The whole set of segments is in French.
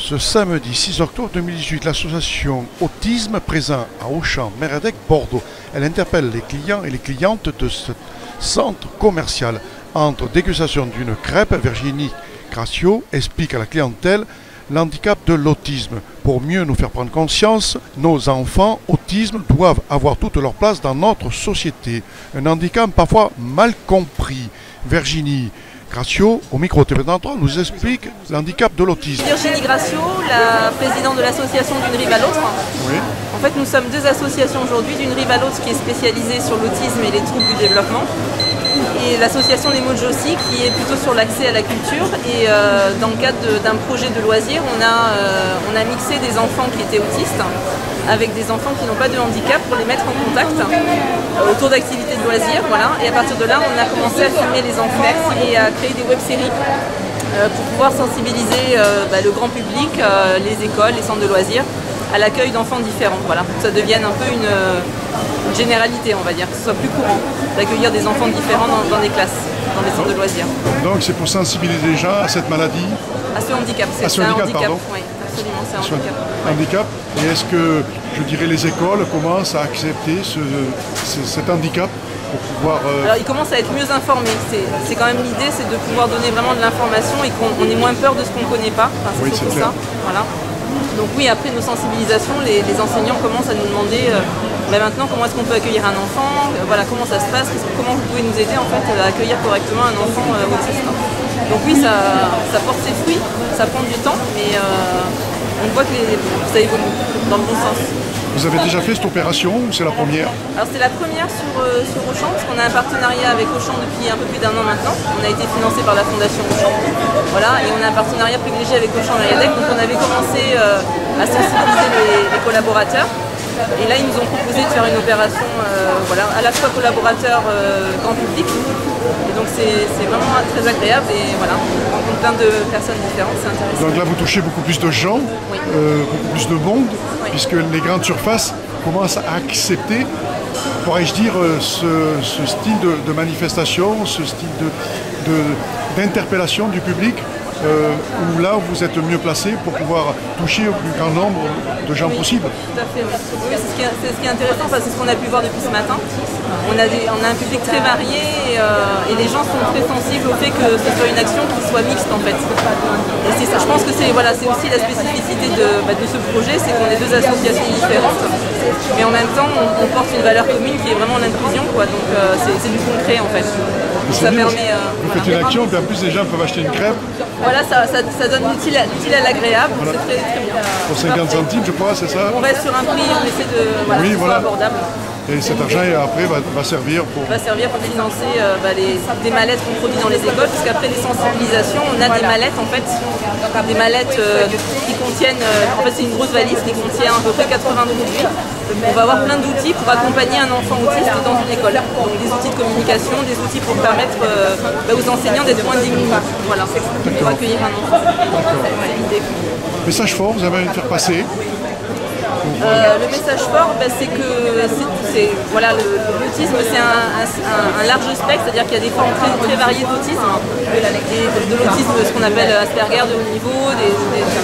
Ce samedi 6 octobre 2018, l'association Autisme présent à Auchan, Meredec, Bordeaux. Elle interpelle les clients et les clientes de ce centre commercial. Entre dégustation d'une crêpe, Virginie Gracio explique à la clientèle l'handicap de l'autisme. Pour mieux nous faire prendre conscience, nos enfants autisme doivent avoir toute leur place dans notre société. Un handicap parfois mal compris. Virginie Gracio, au micro TV33, nous explique l'handicap de l'autisme. Virginie Gracio, la présidente de l'association D'une Rive à l'Autre. Oui. En fait, nous sommes deux associations aujourd'hui, D'une Rive à l'Autre qui est spécialisée sur l'autisme et les troubles du développement, et l'association des Mojossi qui est plutôt sur l'accès à la culture. Et dans le cadre d'un projet de loisirs, on a mixé des enfants qui étaient autistes avec des enfants qui n'ont pas de handicap pour les mettre en contact autour d'activités de loisirs. Voilà. Et à partir de là, on a commencé à filmer les enfants et à créer des web-séries pour pouvoir sensibiliser le grand public, les écoles, les centres de loisirs, à l'accueil d'enfants différents. Voilà, pour que ça devienne un peu une généralité, on va dire, que ce soit plus courant d'accueillir des enfants différents dans des classes, dans les centres de loisirs. Donc c'est pour sensibiliser les gens à cette maladie? À ce handicap, c'est un handicap. Oui, absolument, c'est un handicap. Et est-ce que, je dirais, les écoles commencent à accepter cet handicap pour pouvoir... Alors ils commencent à être mieux informés. C'est quand même l'idée, c'est de pouvoir donner vraiment de l'information et qu'on ait moins peur de ce qu'on ne connaît pas. Enfin, oui, c'est clair. Ça. Voilà. Donc oui, après nos sensibilisations, les enseignants commencent à nous demander maintenant comment est-ce qu'on peut accueillir un enfant, voilà, comment ça se passe, comment vous pouvez nous aider en fait, à accueillir correctement un enfant autiste. Donc oui, ça porte ses fruits, ça prend du temps, mais on voit que ça évolue dans le bon sens. Vous avez déjà fait cette opération ou c'est la première? Alors c'est la première sur Auchan, parce qu'on a un partenariat avec Auchan depuis un peu plus d'un an maintenant. On a été financé par la fondation Auchan. Voilà, et on a un partenariat privilégié avec Auchan Meredec. Donc on avait commencé à sensibiliser les collaborateurs. Et là, ils nous ont proposé de faire une opération à la fois collaborateur grand public. Et donc c'est vraiment très agréable et voilà, on rencontre plein de personnes différentes, c'est intéressant. Donc là, vous touchez beaucoup plus de gens, oui. Beaucoup plus de monde, oui. Puisque les grandes surfaces commencent à accepter, pourrais-je dire, ce style de manifestation, ce style d'interpellation du public. Où là vous êtes mieux placé pour pouvoir toucher au plus grand nombre de gens possible. Tout à fait, oui. C'est ce qui est intéressant, c'est ce qu'on a pu voir depuis ce matin. On a un public très varié et les gens sont très sensibles au fait que ce soit une action qui soit mixte en fait. Et c'est ça, je pense que c'est aussi la spécificité de ce projet, c'est qu'on est deux associations différentes, mais en même temps on porte une valeur commune qui est vraiment l'inclusion, quoi. Donc c'est du concret en fait. Ça permet, vous faites une action, puis en plus les gens peuvent acheter une crêpe. Voilà, ça donne l'utile à l'agréable, voilà. C'est très bien. Pour 50 centimes, je crois, c'est ça? On reste sur un prix, on essaie de soit abordable. Et cet argent, après, va servir pour... financer des mallettes qu'on produit dans les écoles, parce qu'après les sensibilisations, on a des mallettes, en fait, des mallettes qui contiennent... en fait, c'est une grosse valise qui contient à peu près 80 produits. On va avoir plein d'outils pour accompagner un enfant autiste dans une école. Donc des outils de communication, des outils pour permettre aux enseignants d'être moins démunis. Voilà, pour accueillir un enfant. C'est l'idée. Message fort, vous avez envie de faire passer? Le message fort, c'est que l'autisme c'est un large spectre, c'est-à-dire qu'il y a des formes très, très variées d'autisme, de l'autisme ce qu'on appelle Asperger de haut niveau, des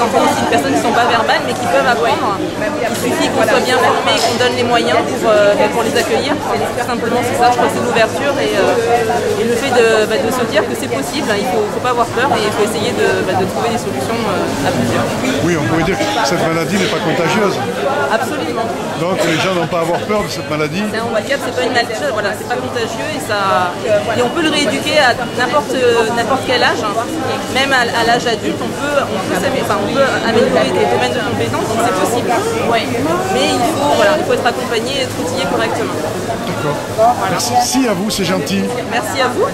enfants aussi de personnes qui ne sont pas verbales mais qui peuvent apprendre. Il suffit qu'on soit bien formé et qu'on donne les moyens pour les accueillir. Simplement c'est ça, je crois que c'est l'ouverture et le fait de se dire que c'est possible, il ne faut pas avoir peur et il faut essayer de trouver des solutions à plusieurs. Oui, on pourrait dire que cette maladie n'est pas contagieuse. Absolument. Donc les gens n'ont pas à avoir peur de cette maladie. C'est un handicap, c'est pas une maladie, voilà, c'est pas contagieux et on peut le rééduquer à n'importe quel âge, même à l'âge adulte, on peut améliorer des domaines de compétences, donc c'est possible. Ouais. Mais il faut être accompagné et être outillé correctement. D'accord. Voilà. Merci à vous, c'est gentil. Merci à vous.